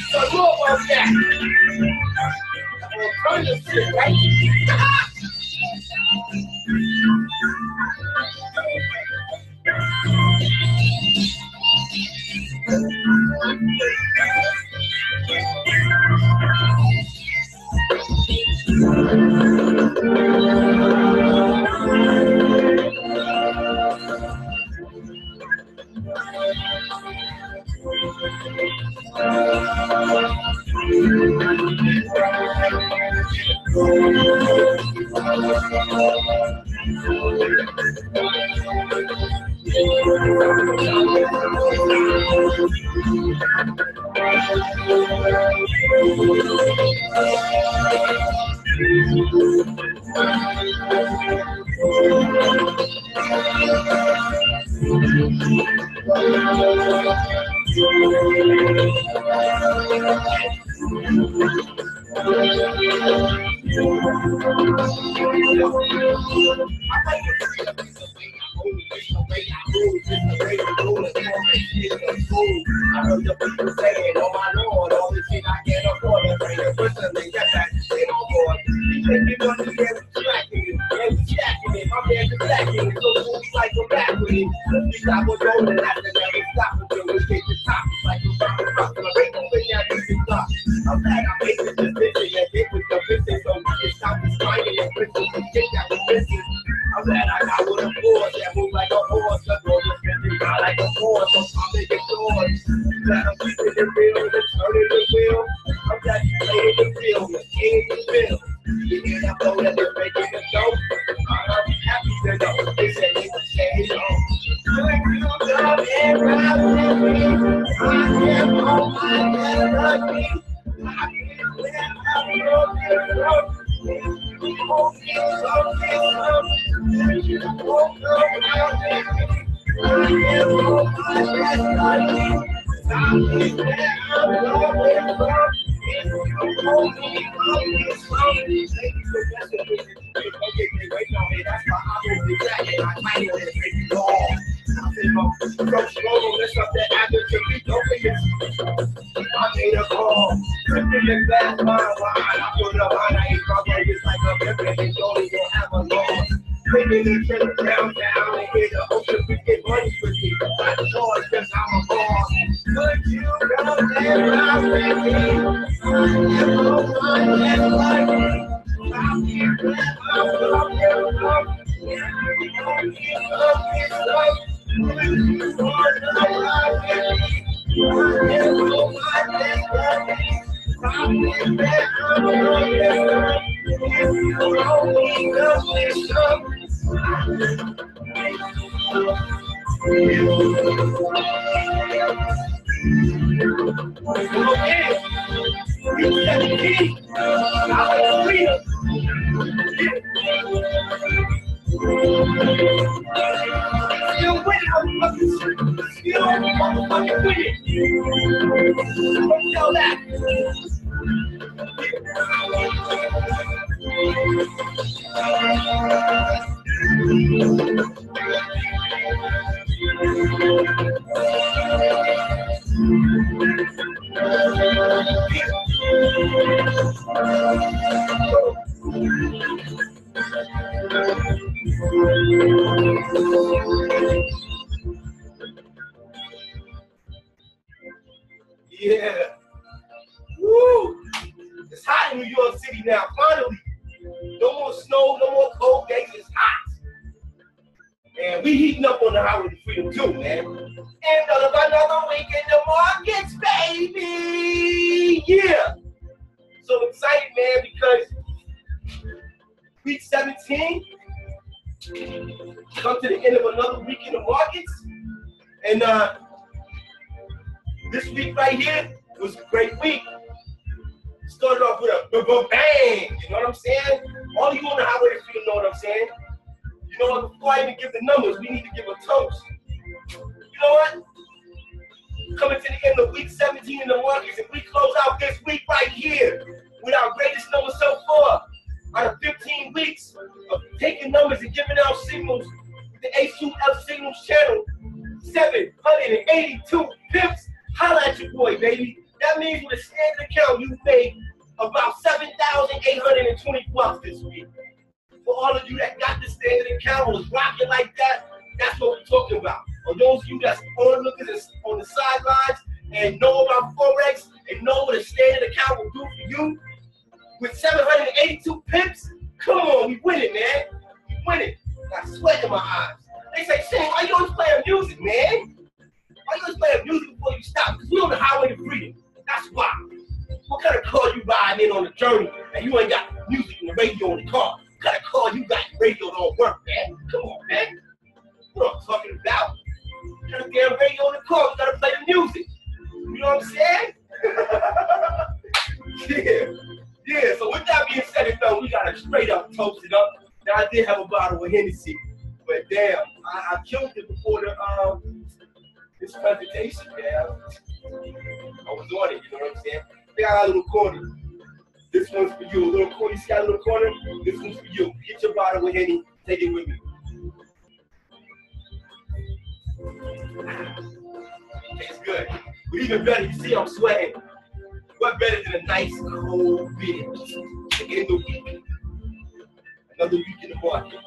So you about that? Turn this shit, right? I heard the people saying, oh my Lord, all this shit I can't afford it. Bring it with them and get that shit on board. You think you money and distracting it, and we stacking it. My man is stacking it, so we like go back with it. We got what's rolling after that, we stop until we get the top. Like we're about to rock, so I ain't gonna bring that music stop. I'm glad I made this decision and get with the business, so we can stop this fighting and crystals and get that with business. I'm glad I got with a force that move like a horse, the door is spinning out like a horse, so I'm making doors. That I'm keeping the real and turning the wheel. I'm glad you playing the field, the king the bill. You hear that flow that they're making the dope? I'm happy to know they said they would say it all. When you come and ride with me, I am on my melody. I can let I'm broken up. You won't go out with me. I am on my melody. Stop it, man, I'm going from. If you hold me up, it's from. Thank you for messing with me. Okay, wait on me. That's why I hold the jacket. I might let it make you go. I said, go slow, let's up that advocate. We don't forget. I made a call. Tripping the glass, my wine. I put up on I ain't talking. It's like a ribbon. It's only gonna have a loss. Taking the trip downtown and hit the ocean. We get money for you. I charge because I'm a boss. Could you come and ride with me? I am on my head like me. I'm here and I'm coming up. Yeah, we don't give up this stuff. Could you come and ride with me? I am on my head like me. I'm here and I'm coming up. If you don't give up this stuff. Okay, you said the key. Hallelujah. Still winning, motherfuckers. Still motherfucking winning. Don't tell that. Yeah. Woo! It's hot in New York City now, finally. No more snow, no more cold days, it's hot. And we heating up on the highway to freedom too, man. And another week in the markets, baby! Yeah! So excited, man, because week 17 come to the end of another week in the markets. And this week right here was a great week. Started off with a bang, you know what I'm saying? All you on the highway to freedom know what I'm saying? You know what, before I even give the numbers, we need to give a toast. You know what? Coming to the end of week 17 in the markets, and we close out this week right here with our greatest number so far. Out of 15 weeks of taking numbers and giving out signals, the H2F Signals channel, 782 pips. Holla at your boy, baby. That means with a standard account, you made about $7,820 this week. For all of you that got the standard account, was rocking like that, that's what we're talking about. For those of you that's onlookers on the sidelines and know about Forex and know what a standard account will do for you, with 782 pips, come on, we winning, man. We winning. Got sweat in my eyes. They say, Shane, why you always playing music, man? Why you always playing music before you stop? Because we on the highway to freedom. That's why. What kind of car you riding in on the journey and you ain't got music and the radio in the car? What kind of car you got radio don't work, man? Come on, man. You know what I'm talking about. You got a damn radio in the car, you gotta play the music. You know what I'm saying? Yeah, so with that being said and done, we gotta straight up toast it up. Now I did have a bottle of Hennessy, but damn, I killed it before this presentation, man. I was on it, you know what I'm saying? They got a little corner. This one's for you. A little corner. You see that little corner? This one's for you. Get your bottle with Henny. Take it with me. Tastes good. But even better, you see I'm sweating. What better than a nice cold beer in the week? Another week in the market.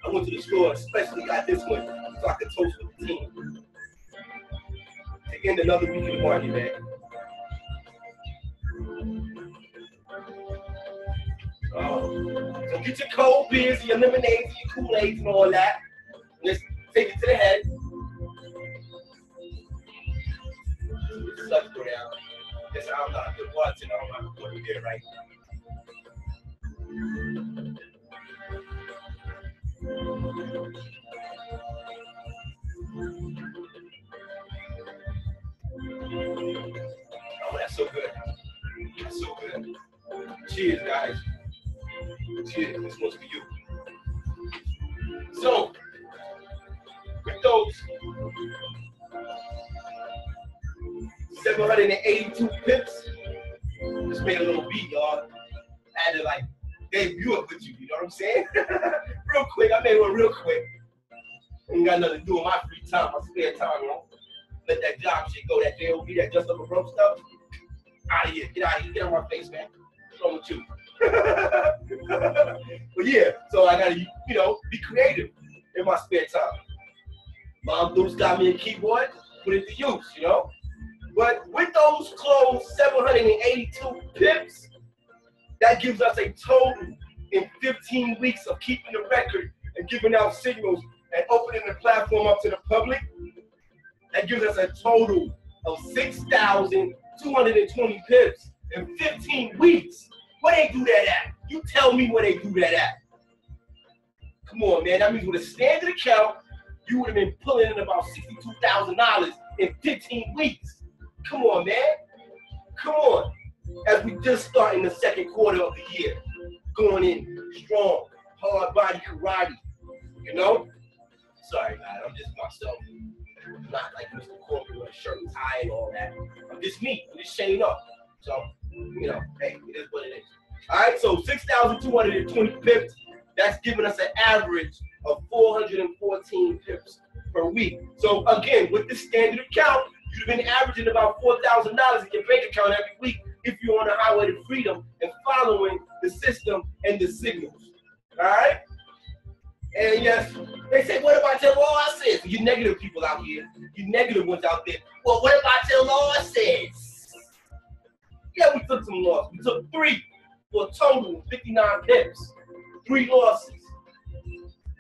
I went to the store, especially got this one, so I could toast with the team. Take in another week in the market, man. So get your cold beers and your lemonades and your Kool-Aids and all that. Let's take it to the head. Sucks go down. Yes, I'm not a good bartender. I don't have to put it there, right? Oh, that's so good. That's so good. Cheers, guys. Cheers. This one's for you. So, with those 782 pips, just made a little beat, y'all. I had to like debut it with you, you know what I'm saying? Real quick, I made one real quick. Ain't got nothing to do with my free time, my spare time, you know? Let that job shit go, that JOB, that just up a broke stuff. Out of here, get out of here, get on my face, man. What's wrong with you? But yeah, so I gotta, you know, be creative in my spare time. Mom Deuce got me a keyboard, put it to use, you know? But with those closed 782 pips, that gives us a total in 15 weeks of keeping the record and giving out signals and opening the platform up to the public. That gives us a total of 6,220 pips in 15 weeks. Where they do that at? You tell me where they do that at. Come on, man. That means with a standard account, you would have been pulling in about $62,000 in 15 weeks. Come on, man. Come on. As we just start in the second quarter of the year, going in strong, hard body karate, you know? Sorry, guys, I'm just myself. I'm not like Mr. Corporate with a shirt and tie and all that. I'm just me. I'm just shading up. So, you know, hey, it is what it is. All right, so 6,220 pips. That's giving us an average of 414 pips per week. So again, with the standard account, you've been averaging about $4,000 in your bank account every week if you're on the highway to freedom and following the system and the signals. All right? And yes, they say, what if I tell law says? You negative people out here, you negative ones out there. Well, what if I tell law says? Yeah, we took some losses. We took 3 for a total of 59 pips. 3 losses.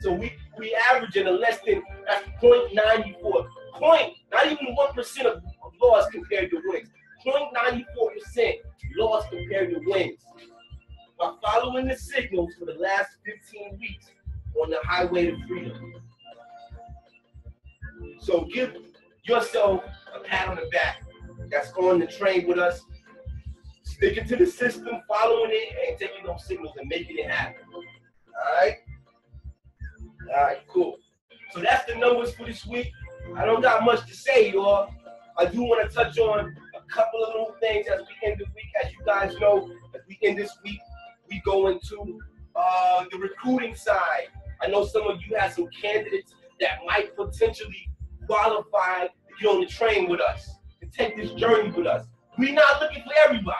So we averaging a less than, that's 0.94. Not even 1% of loss compared to wins. 0.94% loss compared to wins. By following the signals for the last 15 weeks on the highway to freedom. So give yourself a pat on the back that's on the train with us, sticking to the system, following it, and taking those signals and making it happen. All right? All right, cool. So that's the numbers for this week. I don't got much to say, y'all. I do want to touch on a couple of little things as we end the week. As you guys know, as we end this week, we go into the recruiting side. I know some of you have some candidates that might potentially qualified to get on the train with us, to take this journey with us. We're not looking for everybody.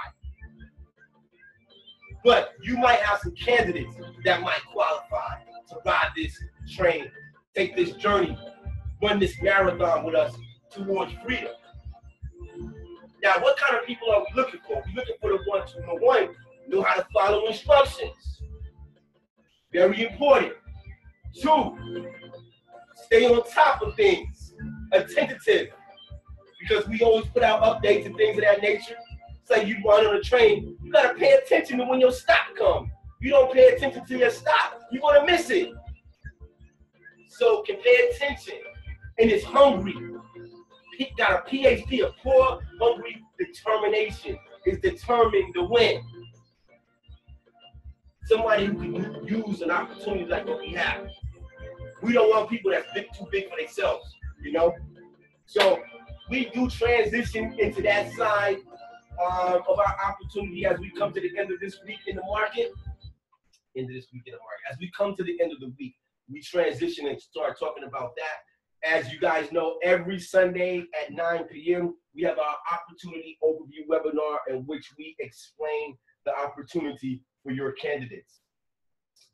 But you might have some candidates that might qualify to ride this train, take this journey, run this marathon with us towards freedom. Now, what kind of people are we looking for? We're looking for the ones who, number one, know how to follow instructions. Very important. Two, stay on top of things. Attentive. Because we always put out updates and things of that nature. Say you run on a train, you gotta pay attention to when your stop comes. You don't pay attention to your stop, you're gonna miss it. So can pay attention. And it's hungry. He got a PhD of poor, hungry determination. Is determined to win. Somebody who can use an opportunity like what we have. We don't want people that's too big for themselves, you know? So we do transition into that side of our opportunity as we come to the end of this week in the market. As we come to the end of the week, we transition and start talking about that. As you guys know, every Sunday at 9 p.m., we have our opportunity overview webinar in which we explain the opportunity for your candidates.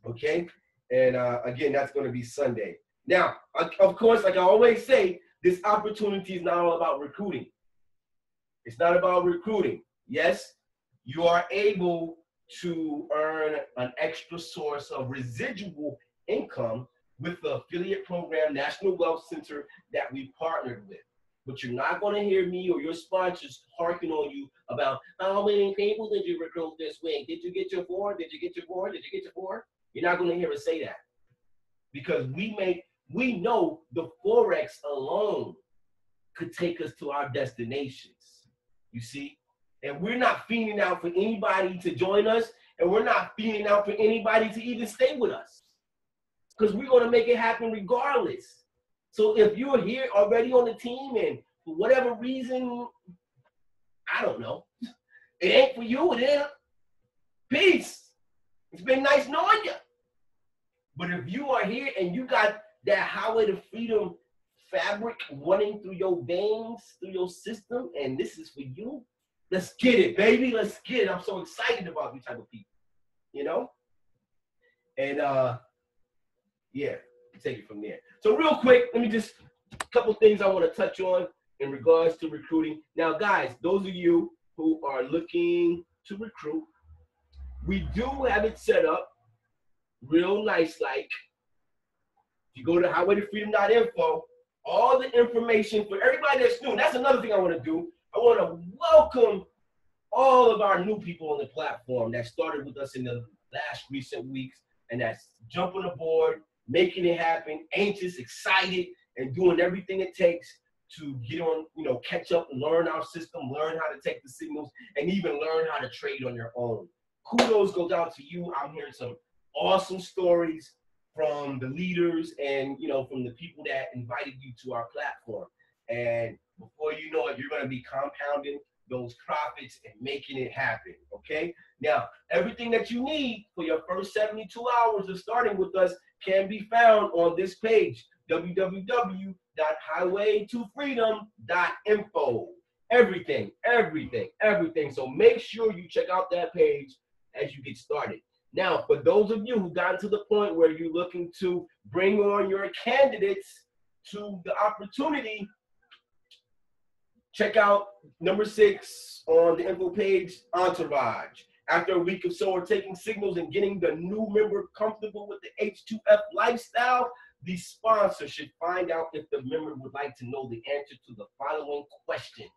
Okay? And again, that's going to be Sunday. Now, of course, like I always say, this opportunity is not all about recruiting. It's not about recruiting. Yes, you are able to earn an extra source of residual income with the affiliate program, National Wealth Center, that we partnered with. But you're not going to hear me or your sponsors harking on you about how many people did you recruit this week? Did you get your 4? Did you get your 4? Did you get your 4? You're not going to hear us say that. Because we know the Forex alone could take us to our destinations. You see? And we're not feeding out for anybody to join us, and we're not feeding out for anybody to even stay with us. Because we're going to make it happen regardless. So if you're here already on the team and for whatever reason, I don't know, it ain't for you, it ain't. Peace. It's been nice knowing you. But if you are here and you got that highway to freedom fabric running through your veins, through your system, and this is for you, let's get it, baby. Let's get it. I'm so excited about these type of people, you know? And yeah, take it from there. So real quick, let me just, a couple things I want to touch on in regards to recruiting. Now, guys, those of you who are looking to recruit, we do have it set up real nice like. If you go to highwaytofreedom.info, all the information for everybody that's new. And that's another thing I want to do. I want to welcome all of our new people on the platform that started with us in the last recent weeks and that's jumping aboard, making it happen, anxious, excited, and doing everything it takes to get on, you know, catch up, learn our system, learn how to take the signals, and even learn how to trade on your own. Kudos goes out to you. I'm hearing some awesome stories from the leaders and, you know, from the people that invited you to our platform. And before you know it, you're going to be compounding those profits and making it happen, okay? Now, everything that you need for your first 72 hours of starting with us can be found on this page, www.highwaytofreedom.info. Everything. So make sure you check out that page as you get started. Now, for those of you who got to the point where you're looking to bring on your candidates to the opportunity, check out number 6 on the info page, Entourage. After a week or so of taking signals and getting the new member comfortable with the H2F lifestyle, the sponsor should find out if the member would like to know the answer to the following questions.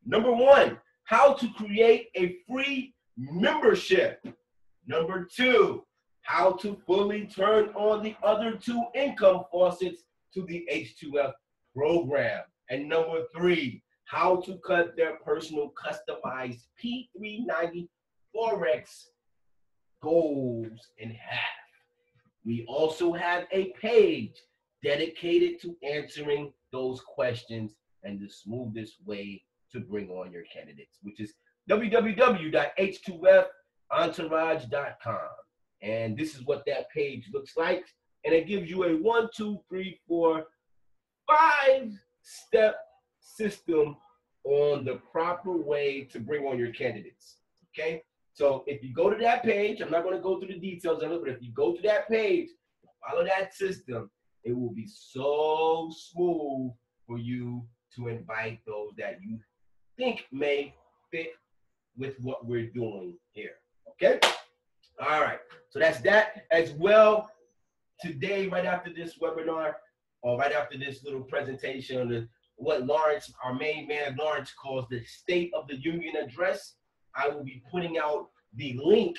Number 1, how to create a free membership. Number 2, how to fully turn on the other 2 income faucets to the H2F program. And number 3, how to cut their personal customized P390 Forex goals in half. We also have a page dedicated to answering those questions and the smoothest way to bring on your candidates, which is www.h2fentourage.com. And this is what that page looks like. And it gives you a 1, 2, 3, 4, 5 step system on the proper way to bring on your candidates. Okay? So if you go to that page, I'm not going to go through the details of it, but if you go to that page, follow that system, it will be so smooth for you to invite those that you think may fit with what we're doing here. Okay? All right. So that's that as well. Today, right after this webinar, or right after this little presentation of what Lawrence, our main man Lawrence, calls the State of the Union Address, I will be putting out the link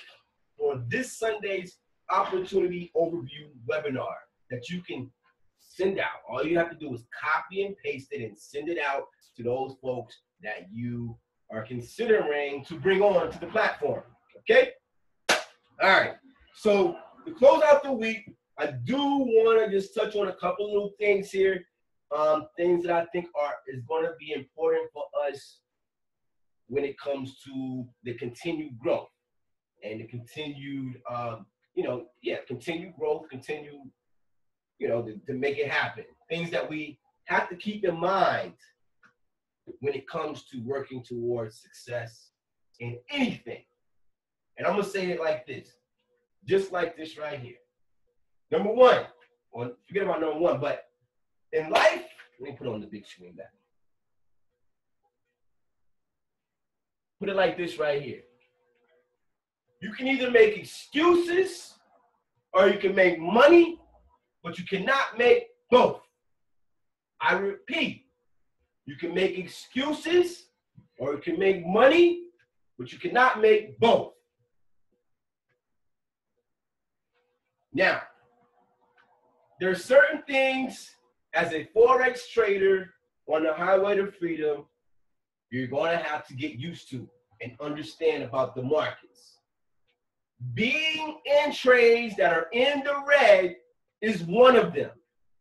for this Sunday's Opportunity Overview webinar that you can send out. All you have to do is copy and paste it and send it out to those folks that you are considering to bring on to the platform. Okay? All right. So to close out the week, I do want to just touch on a couple little things here, things that I think is going to be important for us when it comes to the continued growth and the continued, continued growth, to make it happen. Things that we have to keep in mind when it comes to working towards success in anything. And I'm going to say it like this, just like this right here. Number one, or forget about number one, but in life, let me put on the big screen back. Put it like this right here. You can either make excuses or you can make money, but you cannot make both. I repeat, you can make excuses or you can make money, but you cannot make both. Now, there are certain things as a Forex trader on the highway to freedom you're going to have to get used to and understand about the markets. Being in trades that are in the red is one of them,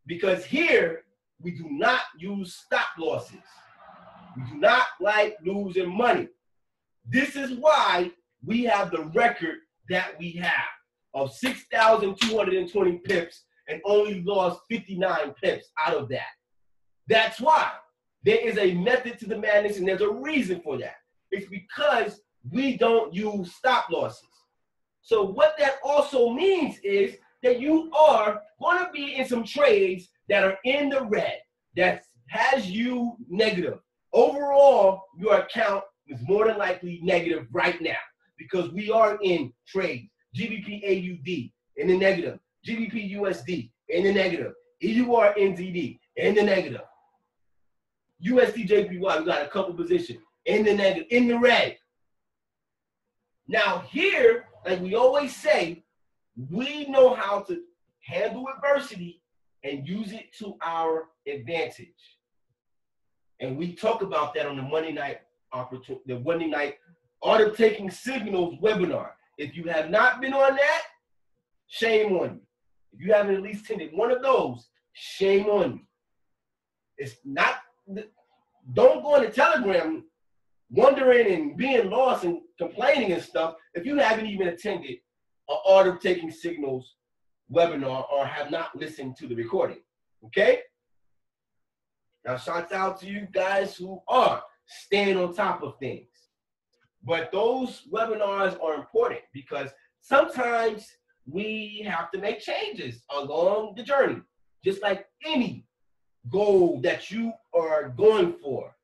because here we do not use stop losses. We do not like losing money. This is why we have the record that we have of 6,220 pips and only lost 59 pips out of that. That's why. There is a method to the madness, and there's a reason for that. It's because we don't use stop losses. So what that also means is that you are going to be in some trades that are in the red, that has you negative. Overall, your account is more than likely negative right now because we are in trades. GBP AUD in the negative, GBP USD in the negative, EUR NZD in the negative, USD JPY, we got a couple positions in the negative, in the red. Now here, like we always say, we know how to handle adversity and use it to our advantage. And we talk about that on the Monday night Art of Taking Signals webinar. If you have not been on that, shame on you. If you haven't at least attended one of those, shame on you. It's not, don't go on the Telegram wondering and being lost and complaining and stuff if you haven't even attended an Art of Taking Signals webinar or have not listened to the recording, okay? Now, shouts out to you guys who are staying on top of things. But those webinars are important because sometimes we have to make changes along the journey, just like any goal that you are going for.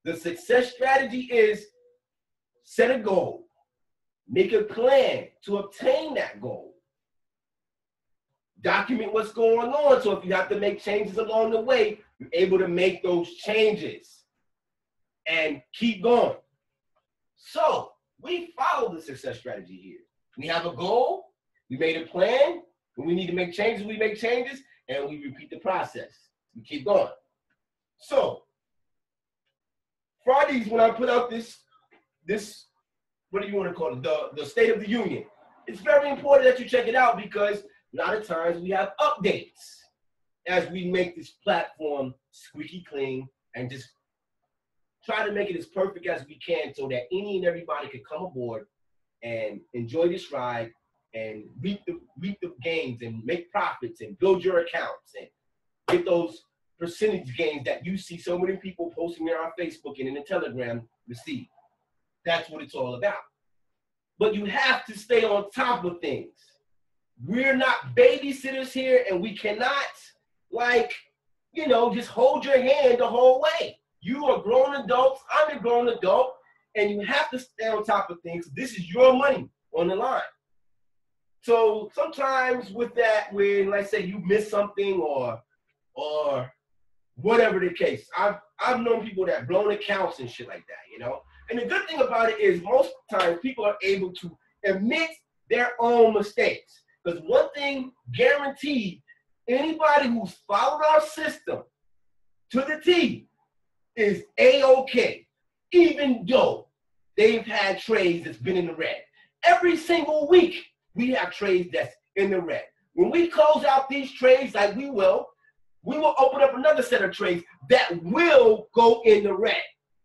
The success strategy is set a goal, make a plan to obtain that goal. Document what's going on, so if you have to make changes along the way, you're able to make those changes and keep going. So we follow the success strategy here. We have a goal, we made a plan, when we need to make changes, we make changes, and we repeat the process. We keep going. So Fridays, when I put out this, what do you want to call it? The State of the Union. It's very important that you check it out because a lot of times we have updates as we make this platform squeaky clean and just try to make it as perfect as we can so that any and everybody can come aboard and enjoy this ride and reap the gains and make profits and build your accounts and get those percentage gains that you see so many people posting in our Facebook and in the Telegram receive. That's what it's all about. But you have to stay on top of things. We're not babysitters here, and we cannot, just hold your hand the whole way. You are grown adults, I'm a grown adult, and you have to stay on top of things. This is your money on the line. So sometimes with that, when, let's say, you miss something or whatever the case, I've known people that blown accounts and shit like that, And the good thing about it is most times people are able to admit their own mistakes. Because one thing guaranteed, anybody who's followed our system to the T is A-OK, even though they've had trades that's been in the red. Every single week, we have trades that's in the red. When we close out these trades like we will open up another set of trades that will go in the red.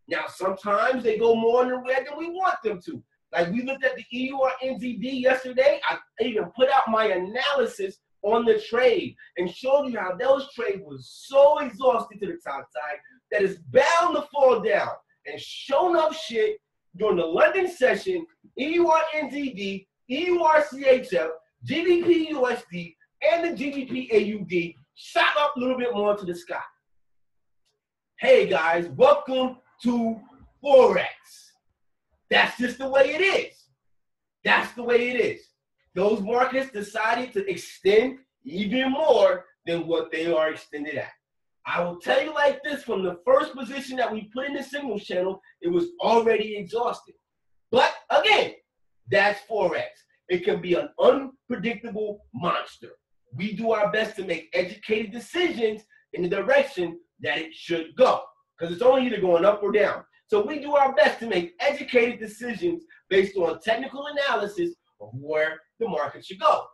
Now, sometimes they go more in the red than we want them to. Like we looked at the EUR-NZD yesterday. I even put out my analysis on the trade and showed you how those trades was so exhausted to the top side that it's bound to fall down. And shown up shit during the London session, EUR-NZD, EUR-CHF, GBP-USD, and the GBP-AUD shot up a little bit more to the sky. Hey guys, welcome to Forex. That's just the way it is. That's the way it is. Those markets decided to extend even more than what they are extended at. I will tell you like this, from the first position that we put in the signals channel, it was already exhausted. But again, that's Forex. It can be an unpredictable monster. We do our best to make educated decisions in the direction that it should go, because it's only either going up or down. So we do our best to make educated decisions based on technical analysis of where the market should go.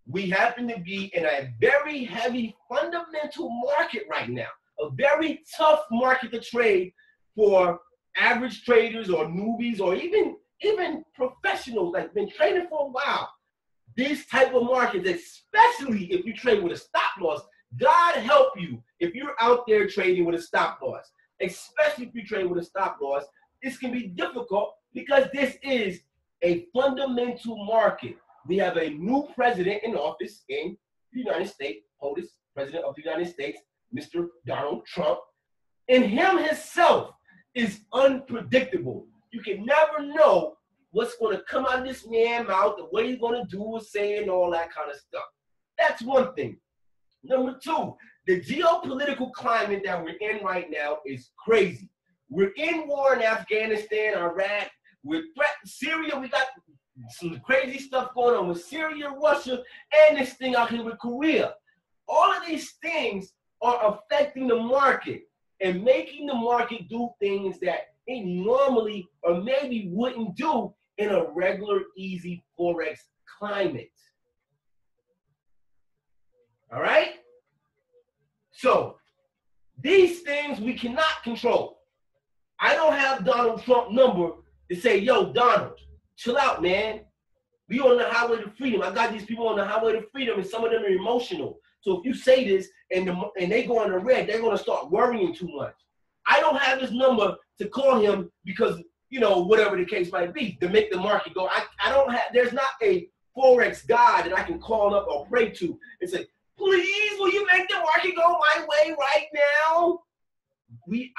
We happen to be in a very heavy fundamental market right now, a very tough market to trade for average traders or newbies or even professionals that have been trading for a while. These type of markets, especially if you trade with a stop loss, God help you if you're out there trading with a stop loss. Especially if you trade with a stop loss, this can be difficult because this is a fundamental market. We have a new president in office in the United States, oldest president of the United States, Mr. Donald Trump. And him himself is unpredictable. You can never know what's going to come out of this man's mouth, and what he's going to do or say, and all that kind of stuff. That's one thing. Number two, the geopolitical climate that we're in right now is crazy. We're in war in Afghanistan, Iraq, with Syria. We got some crazy stuff going on with Syria, Russia, and this thing out here with Korea. All of these things are affecting the market and making the market do things that it normally or maybe wouldn't do in a regular, easy Forex climate. All right? So, these things we cannot control. I don't have Donald Trump's number to say, yo, Donald, chill out, man. We on the highway to freedom. I got these people on the highway to freedom, and some of them are emotional. So if you say this and they go on the red, they're going to start worrying too much. I don't have his number to call him because, whatever the case might be, to make the market go. I don't have, there's not a Forex God that I can call up or pray to and say, please, will you make the market go my way right now?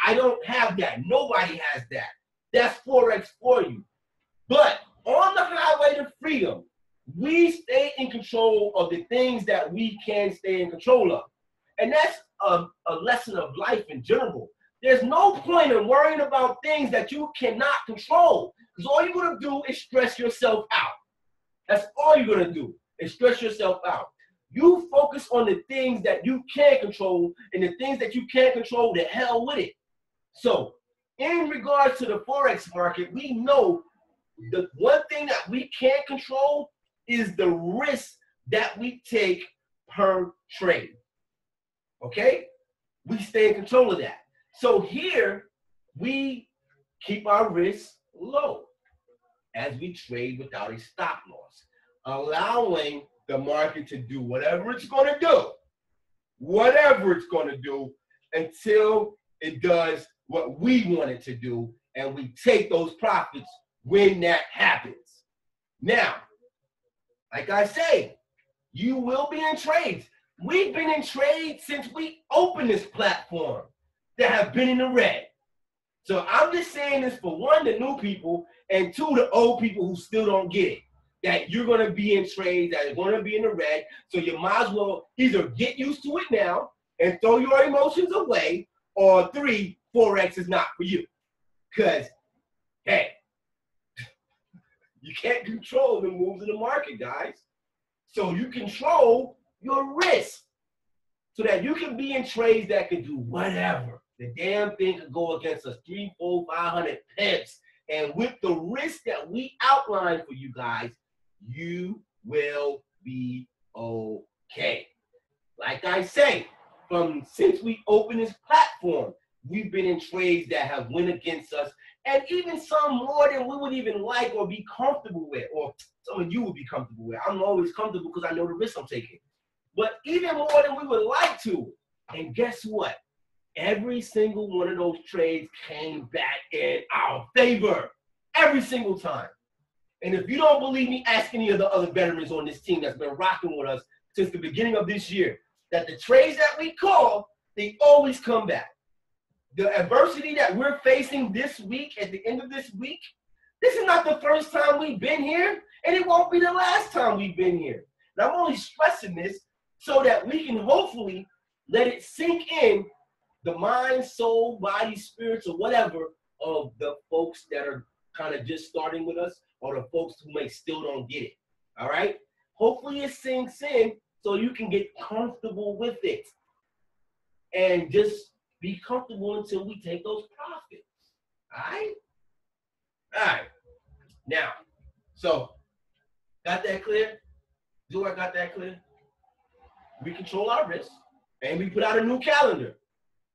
I don't have that. Nobody has that. That's Forex for you. But on the highway to freedom, we stay in control of the things that we can stay in control of. And that's a lesson of life in general. There's no point in worrying about things that you cannot control, because all you're going to do is stress yourself out. That's all you're going to do is stress yourself out. You focus on the things that you can control, and the things that you can't control, the hell with it. So in regards to the Forex market, we know the one thing that we can't control is the risk that we take per trade. Okay? We stay in control of that. So here, we keep our risks low as we trade without a stop loss, allowing the market to do whatever it's going to do. Whatever it's going to do, until it does what we want it to do, and we take those profits when that happens. Now, like I say, you will be in trades. We've been in trades since we opened this platform that have been in the red. So I'm just saying this for one, the new people, and two, the old people who still don't get it. That you're going to be in trades that are going to be in the red. So you might as well either get used to it now and throw your emotions away, or three, Forex is not for you. Because, hey, you can't control the moves of the market, guys. So you control your risk so that you can be in trades that can do whatever. The damn thing could go against us 300, 400, 500 pips. And with the risk that we outlined for you guys, you will be okay. Like I say, since we opened this platform, we've been in trades that have went against us, and even some more than we would even like or be comfortable with, or some of you would be comfortable with. I'm always comfortable because I know the risk I'm taking. But even more than we would like to. And guess what? Every single one of those trades came back in our favor. Every single time. And if you don't believe me, ask any of the other veterans on this team that's been rocking with us since the beginning of this year, that the trades that we call, they always come back. The adversity that we're facing this week, at the end of this week, this is not the first time we've been here, and it won't be the last time we've been here. And I'm only stressing this so that we can hopefully let it sink in the mind, soul, body, spirits, or whatever of the folks that are kind of just starting with us, or the folks who may still don't get it. All right? Hopefully it sinks in so you can get comfortable with it. And just be comfortable until we take those profits. All right? All right. Now, so, got that clear? Do I got that clear? We control our risk, and we put out a new calendar.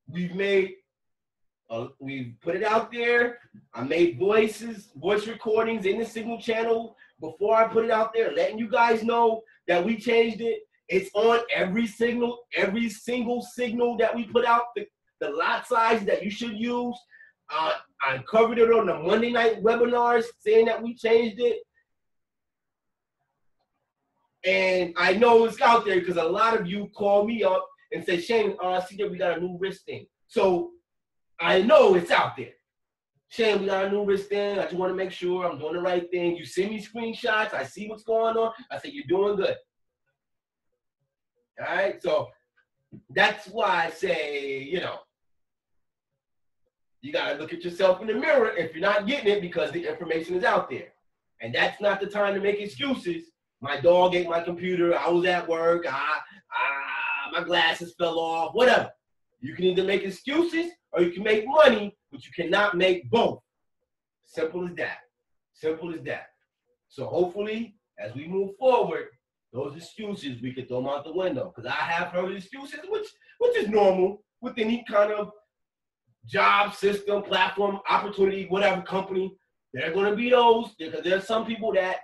We've put it out there. I made voice recordings in the Signal channel before I put it out there, letting you guys know that we changed it. It's on every single signal that we put out, the lot size that you should use. I covered it on the Monday night webinars saying that we changed it. And I know it's out there because a lot of you call me up and say, Shane, I see that we got a new risk thing. So I know it's out there. Shane, we got a new risk thing. I just want to make sure I'm doing the right thing. You send me screenshots. I see what's going on. I say, you're doing good. All right? So that's why I say, you got to look at yourself in the mirror if you're not getting it because the information is out there. And that's not the time to make excuses. My dog ate my computer. I was at work. My glasses fell off. Whatever. You can either make excuses or you can make money, but you cannot make both. Simple as that. Simple as that. So hopefully, as we move forward, those excuses, we can throw them out the window. Because I have heard excuses, which is normal with any kind of job, system, platform, opportunity, whatever company. There are going to be those, because there's some people that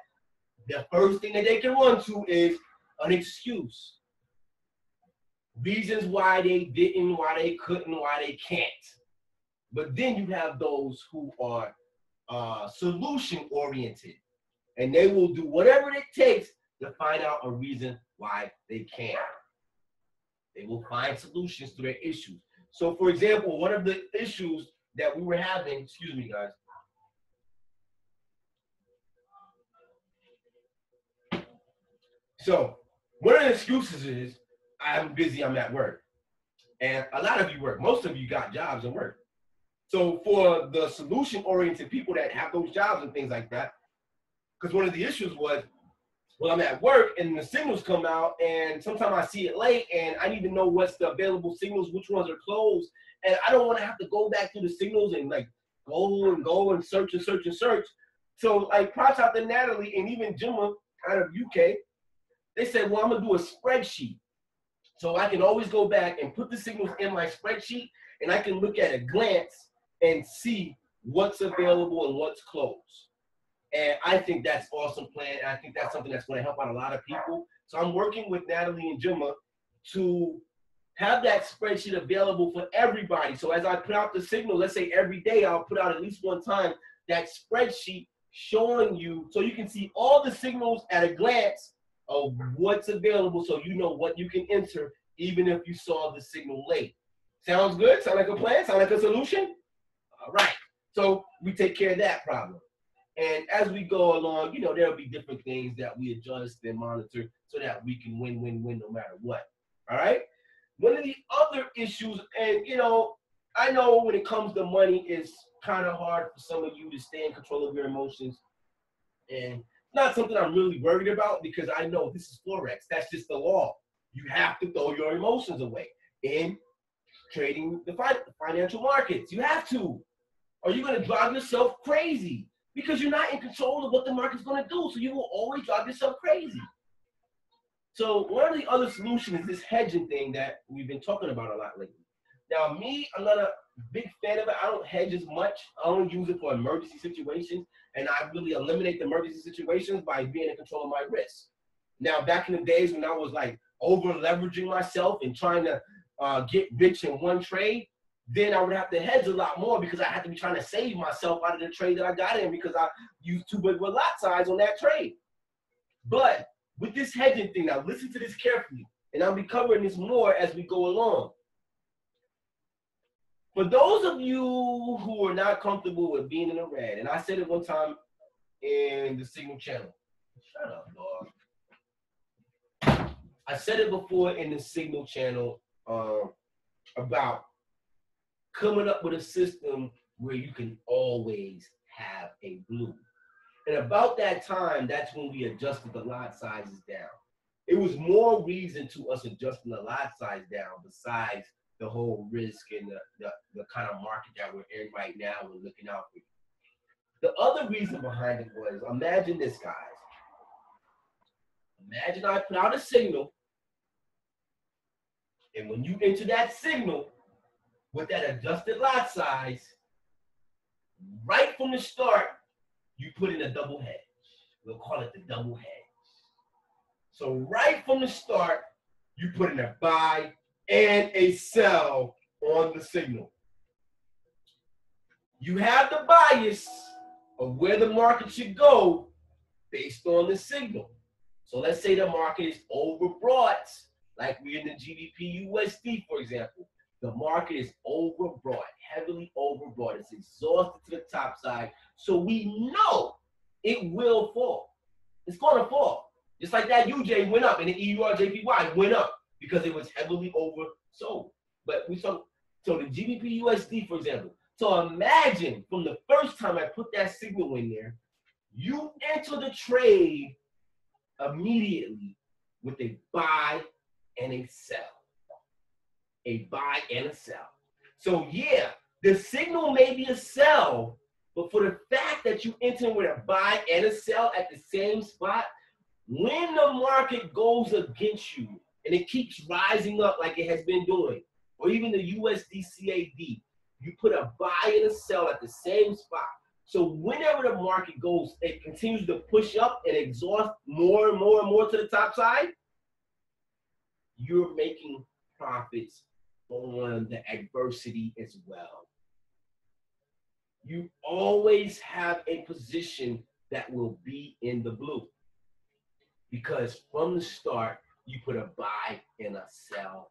the first thing that they can run to is an excuse. Reasons why they didn't, why they couldn't, why they can't. But then you have those who are solution-oriented, and they will do whatever it takes to find out a reason why they can't. They will find solutions to their issues. So, for example, one of the issues that we were having, excuse me, guys. So, one of the excuses is, I'm busy, I'm at work. And a lot of you work. Most of you got jobs and work. So for the solution-oriented people that have those jobs and things like that, because one of the issues was, well, I'm at work and the signals come out and sometimes I see it late and I need to know what's the available signals, which ones are closed. And I don't want to have to go back through the signals and like go and search and search and search. So like props out to Natalie and even Gemma out of UK, they said, well, I'm going to do a spreadsheet. So I can always go back and put the signals in my spreadsheet and I can look at a glance and see what's available and what's closed. And I think that's an awesome plan. I think that's something that's going to help out a lot of people. So I'm working with Natalie and Gemma to have that spreadsheet available for everybody. So as I put out the signal, let's say every day I'll put out at least one time that spreadsheet showing you, so you can see all the signals at a glance of what's available, so you know what you can enter even if you saw the signal late. Sounds good? Sound like a plan? Sound like a solution? All right. So we take care of that problem. And as we go along, you know, there'll be different things that we adjust and monitor so that we can win no matter what. All right? One of the other issues, and you know, I know when it comes to money, it's kind of hard for some of you to stay in control of your emotions. And it's not something I'm really worried about because I know this is Forex. That's just the law. You have to throw your emotions away in trading the financial markets. You have to. Or you're going to drive yourself crazy because you're not in control of what the market's going to do. So you will always drive yourself crazy. So one of the other solutions is this hedging thing that we've been talking about a lot lately. Now, me, I'm not a big fan of it. I don't hedge as much. I only use it for emergency situations, and I really eliminate the emergency situations by being in control of my risk. Now, back in the days when I was like over leveraging myself and trying to get rich in one trade, then I would have to hedge a lot more because I had to be trying to save myself out of the trade that I got in because I used too big of a lot size on that trade. But with this hedging thing, now listen to this carefully, and I'll be covering this more as we go along. For those of you who are not comfortable with being in the red, and I said it one time in the Signal channel. Shut up, dog. I said it before in the Signal channel about coming up with a system where you can always have a blue. And about that time, that's when we adjusted the lot sizes down. It was more reason to us adjusting the lot size down besides the whole risk and the kind of market that we're in right now and looking out for you. The other reason behind it was, imagine this, guys. Imagine I put out a signal, and when you enter that signal with that adjusted lot size, right from the start, you put in a double hedge. We'll call it the double hedge. So right from the start, you put in a buy and a sell on the signal. You have the bias of where the market should go based on the signal. So let's say the market is overbought, like we're in the GBP USD, for example. The market is overbought, heavily overbought. It's exhausted to the top side. So we know it will fall. It's going to fall. Just like that UJ went up and the EURJPY went up because it was heavily oversold. But we saw, so the GBP USD, for example. So imagine from the first time I put that signal in there, you enter the trade immediately with a buy and a sell. A buy and a sell. So yeah, the signal may be a sell, but for the fact that you enter with a buy and a sell at the same spot, when the market goes against you and it keeps rising up like it has been doing, or even the USD CAD, you put a buy and a sell at the same spot. So whenever the market goes, it continues to push up and exhaust more and more and more to the top side, you're making profits on the adversity as well. You always have a position that will be in the blue because from the start, you put a buy and a sell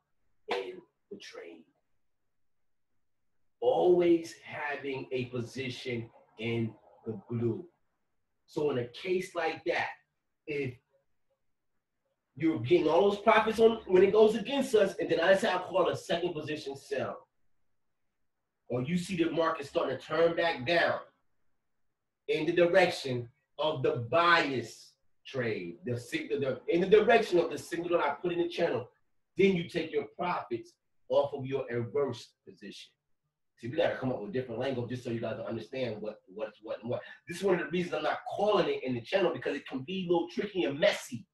in the trade. Always having a position in the blue. So in a case like that, if you're getting all those profits on when it goes against us, and then I say I call a second position sell, or you see the market starting to turn back down in the direction of the bias trade, in the direction of the signal that I put in the channel, then you take your profits off of your adverse position. See, we got to come up with different language just so you guys understand what's what and what. This is one of the reasons I'm not calling it in the channel because it can be a little tricky and messy.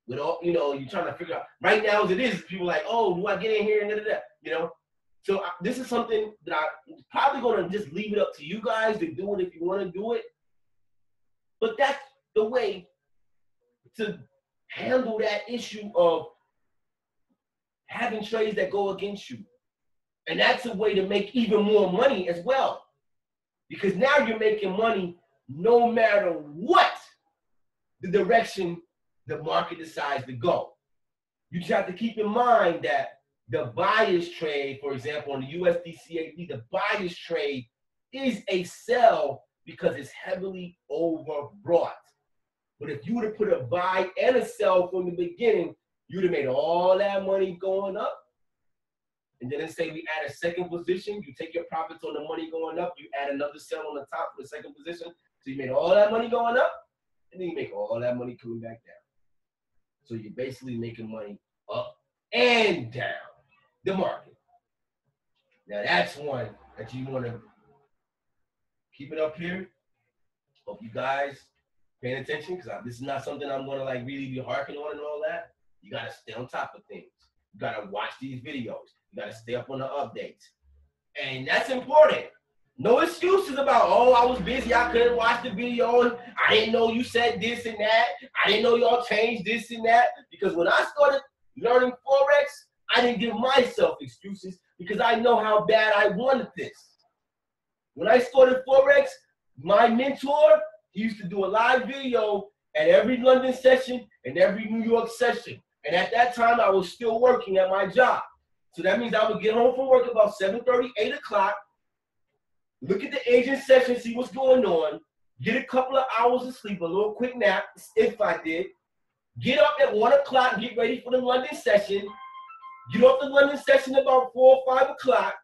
With all, you know, you're trying to figure out. Right now as it is, people are like, oh, do I get in here and da-da-da, you know? So this is something that I'm probably going to just leave it up to you guys to do it if you want to do it. But that's the way to handle that issue of having trades that go against you. And that's a way to make even more money as well. Because now you're making money no matter what the direction the market decides to go. You just have to keep in mind that the buyer's trade, for example, on the USD/CAD, the buyer's trade is a sell because it's heavily overbought. But if you would have put a buy and a sell from the beginning, you'd have made all that money going up. And then let's say we add a second position, you take your profits on the money going up, you add another sell on the top for the second position. So you made all that money going up, and then you make all that money coming back down. So you're basically making money up and down the market. Now that's one that you want to keep it up here. Hope you guys paying attention, because this is not something I'm going to like really be harking on and all that. You got to stay on top of things. You got to watch these videos. You got to stay up on the updates. And that's important. No excuses about, oh, I was busy, I couldn't watch the video, and I didn't know you said this and that. I didn't know y'all changed this and that. Because when I started learning Forex, I didn't give myself excuses because I know how bad I wanted this. When I started Forex, my mentor, he used to do a live video at every London session and every New York session. And at that time, I was still working at my job. So that means I would get home from work about 7:30, 8 o'clock, look at the agent session, see what's going on, get a couple of hours of sleep, a little quick nap, if I did, get up at 1 o'clock, get ready for the London session, get off the London session about 4 or 5 o'clock.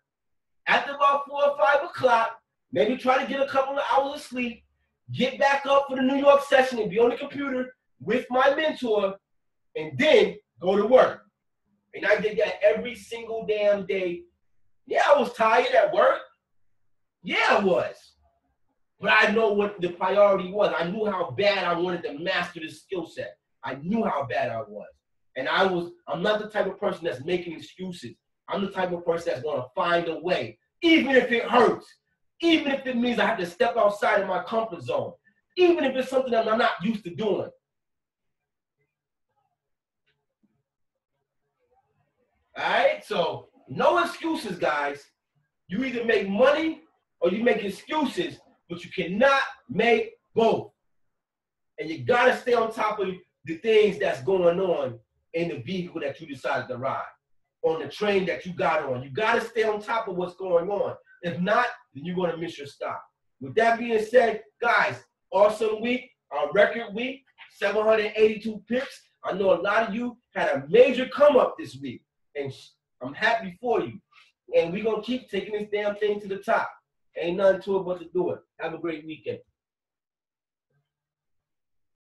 After about 4 or 5 o'clock, maybe try to get a couple of hours of sleep, get back up for the New York session and be on the computer with my mentor, and then go to work. And I did that every single damn day. Yeah, I was tired at work. Yeah, I was. But I know what the priority was. I knew how bad I wanted to master this skill set. I knew how bad I was. And I'm not the type of person that's making excuses. I'm the type of person that's going to find a way, even if it hurts, even if it means I have to step outside of my comfort zone, even if it's something that I'm not used to doing. All right, so no excuses, guys. You either make money or you make excuses, but you cannot make both. And you got to stay on top of the things that's going on in the vehicle that you decided to ride, on the train that you got on. You got to stay on top of what's going on. If not, then you're going to miss your stop. With that being said, guys, awesome week, our record week, 782 pips. I know a lot of you had a major come up this week. And I'm happy for you. And we're going to keep taking this damn thing to the top. Ain't nothing to it but to do it. Have a great weekend.